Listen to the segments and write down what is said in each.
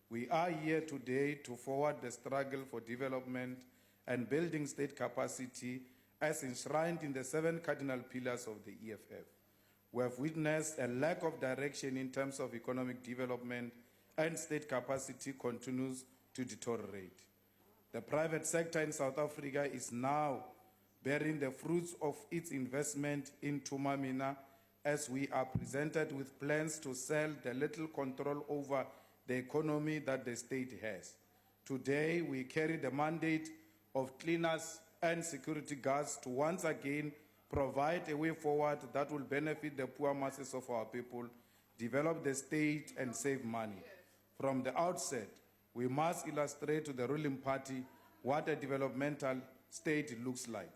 We are here today to forward the struggle for development and building state capacity as enshrined in the 7 cardinal pillars of the EFF. We have witnessed a lack of direction in terms of economic development, and state capacity continues to deteriorate. The private sector in South Africa is now bearing the fruits of its investment in Tumamina, as we are presented with plans to sell the little control over the economy that the state has. Today, we carry the mandate of cleaners and security guards to once again provide a way forward that will benefit the poor masses of our people, develop the state, and save money. From the outset, we must illustrate to the ruling party what a developmental state looks like.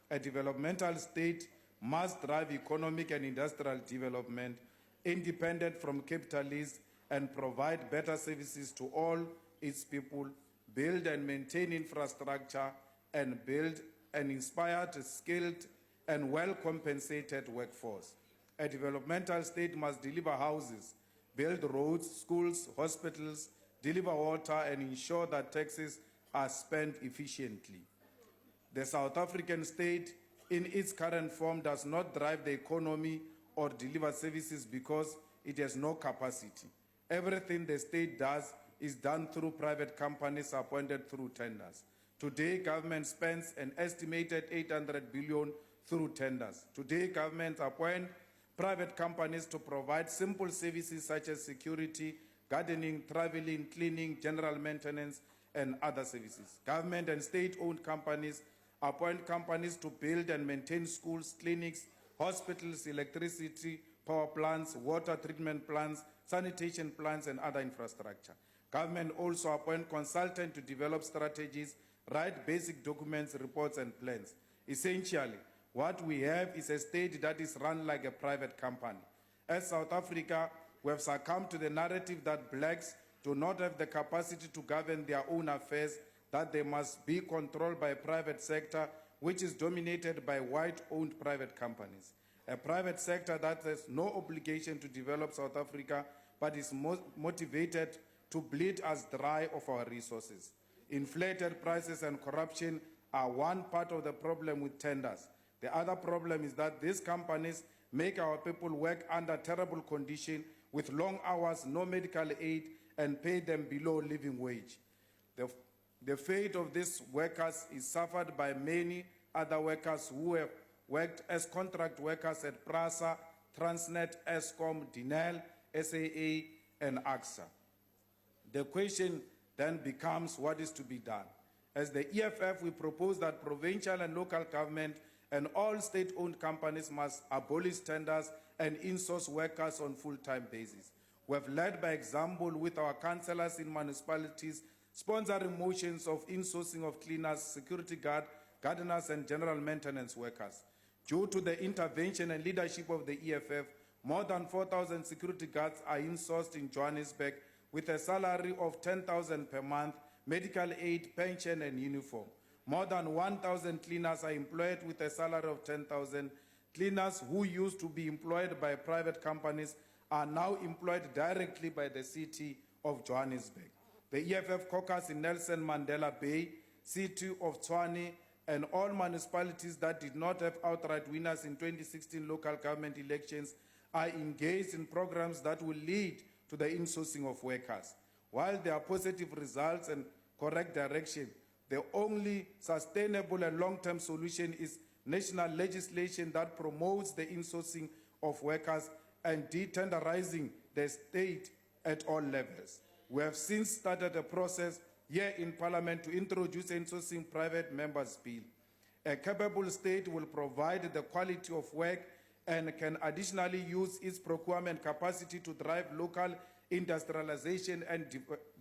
A developmental state must drive economic and industrial development, independent from capitalism, and provide better services to all its people, build and maintain infrastructure, and build an inspired, skilled, and well-compensated workforce. A developmental state must deliver houses, build roads, schools, hospitals, deliver water, and ensure that taxes are spent efficiently. The South African state, in its current form, does not drive the economy or deliver services because it has no capacity. Everything the state does is done through private companies appointed through tenders. Today, government spends an estimated 800 billion through tenders. Today, governments appoint private companies to provide simple services such as security, gardening, traveling, cleaning, general maintenance, and other services. Government and state-owned companies appoint companies to build and maintain schools, clinics, hospitals, electricity, power plants, water treatment plants, sanitation plants, and other infrastructure. Government also appoint consultants to develop strategies, write basic documents, reports, and plans. Essentially, what we have is a state that is run like a private company. As South Africa, we have succumbed to the narrative that blacks do not have the capacity to govern their own affairs, that they must be controlled by a private sector which is dominated by white-owned private companies. A private sector that has no obligation to develop South Africa but is motivated to bleed us dry of our resources. Inflated prices and corruption are one part of the problem with tenders. The other problem is that these companies make our people work under terrible conditions with long hours, no medical aid, and pay them below living wage. The fate of these workers is suffered by many other workers who have worked as contract workers at PRASA, Transnet, Eskom, Dinel, SAA, and AXA. The question then becomes what is to be done. As the EFF, we propose that provincial and local government and all state-owned companies must abolish tenders and insource workers on full-time basis. We have led by example with our councillors in municipalities sponsoring motions of insourcing of cleaners, security guard, gardeners, and general maintenance workers. Due to the intervention and leadership of the EFF, more than 4,000 security guards are insourced in Johannesburg with a salary of 10,000 per month, medical aid, pension, and uniform. More than 1,000 cleaners are employed with a salary of 10,000. Cleaners who used to be employed by private companies are now employed directly by the city of Johannesburg. The EFF caucus in Nelson Mandela Bay, city of Tshwane, and all municipalities that did not have outright winners in 2016 local government elections are engaged in programs that will lead to the insourcing of workers. While there are positive results and correct direction, the only sustainable and long-term solution is national legislation that promotes the insourcing of workers and detenderizing the state at all levels. We have since started a process here in Parliament to introduce insourcing private members' bill. A capable state will provide the quality of work and can additionally use its procurement capacity to drive local industrialization and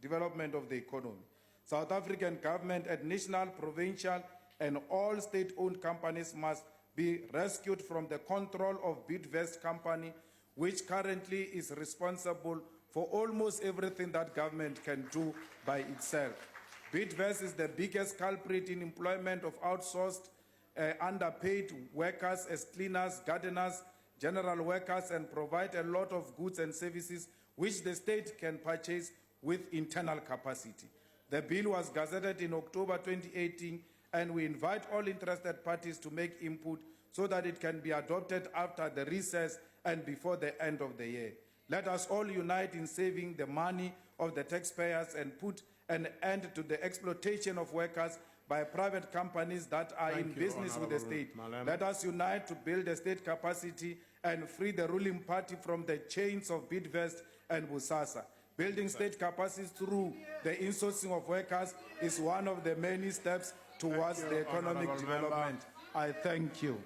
development of the economy. South African government at national, provincial, and all state-owned companies must be rescued from the control of Bidvest Company, which currently is responsible for almost everything that government can do by itself. Bidvest is the biggest culprit in employment of outsourced, underpaid workers as cleaners, gardeners, general workers, and provide a lot of goods and services which the state can purchase with internal capacity. The bill was gazetted in October 2018, and we invite all interested parties to make input so that it can be adopted after the recess and before the end of the year. Let us all unite in saving the money of the taxpayers and put an end to the exploitation of workers by private companies that are in business with the state. Let us unite to build the state capacity and free the ruling party from the chains of Bidvest and Busasa. Building state capacity through the insourcing of workers is one of the many steps towards the economic development. I thank you.